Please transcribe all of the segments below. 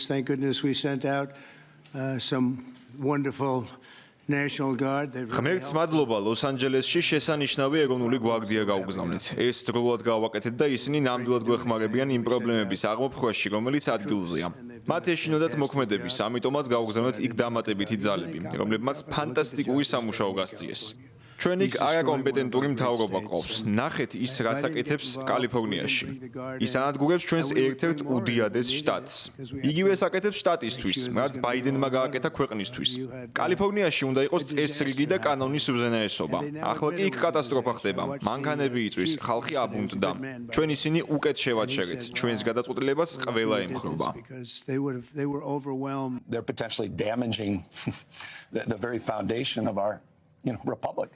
Thank goodness we sent out some wonderful National Guard. ღმერთს მადლობა, ლოს-ანჯელესში შესანიშნავი ეროვნული გვარდია გაუგზავნით. ეს დროულად გავაკეთეთ და ისინი ნამდვილად გვეხმარებიან იმ პრობლემების აღმოფხვაში, რომელიც ადგილზეა. მათ ეშინოდათ მოქმედების, ამიტომაც გავუგზავნეთ იქ დამატებითი ძალები, რომლებმაც ფანტასტიკური სამუშაო გასწიეს. ჩვენ იქ არაკომპეტენტური მთავრობა ყავს. ნახეთ ის, რას აკეთებს კალიფორნიაში. ის ანადგურებს ჩვენს ერთ-ერთ უდიადეს შტატს. იგივე აკეთებს შტატისთვის, რაც ბაიდენმა გააკეთა ქვეყნისთვის. კალიფორნიაში უნდა იყოს წესრიგი და კანონის უზენაესობა. ახლა კი იქ კატასტროფა ხდება. მანქანები იწვის, ხალხი აბუნტდა. ჩვენ ისინი უკეთ შევაჩერეთ. ჩვენს გადაწყვეტილებას ყველა ემხრობა. They're potentially damaging the very foundation of our republic.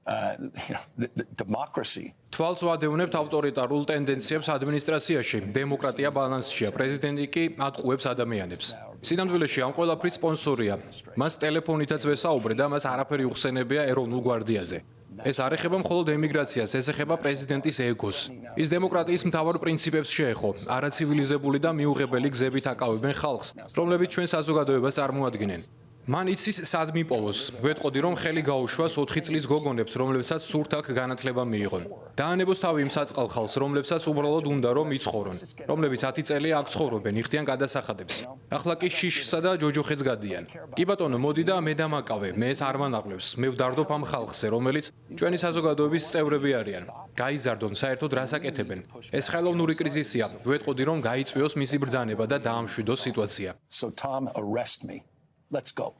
The democracy. თვალს ვადევნებთ ავტორიტარულ ტენდენციებს ადმინისტრაციაში. დემოკრატია ბალანსშია, პრეზიდენტი კი ატყუებს ადამიანებს. სინამდვილეში ამ ყველაფრის სპონსორია. მას ტელეფონითაც ვესაუბრე და მას არაფერი უხსენებია ეროვნულ გვარდიაზე. ეს არ ეხება მხოლოდ ემიგრაციას, ეს ეხება პრეზიდენტის ეგოს. ის დემოკრატიის მთავარ პრინციპებს შეეხო, არაცივილიზებული და მიუღებელი გზებით აკავებენ ხალხს, რომლებიც ჩვენ საზოგადოებას წარმოადგენენ. მან იცის სად მიპოვოს. ვეტყოდი რომ ხელი გაუშვას 4 წლის გოგონებს, რომლებსაც სურთ აქ განათლება მიიღონ. დაანებოს თავი იმ საწყალ ხალხს, რომლებსაც უბრალოდ უნდა რომ იცხოვრონ, რომლებიც 10 წელი აქ ცხოვრობენ, იხდიან გადასახადებს. ახლა კი შიშსა და ჯოჯოხეთს გადიან. კი ბატონო, მოდი და მე დამაკავე, მე ეს არ მანაყლებს. მე ვდარდობ ამ ხალხზე, რომელიც ჩვენი საზოგადოების წევრები არიან. გაიზარდონ საერთოდ რას აკეთებენ. ეს ხელოვნური კრიზისია. ვეტყოდი რომ გაიწვიოს მისი ბრძანება და დაამშვიდოს სიტუაცია. So Tom, arrest me. Let's go.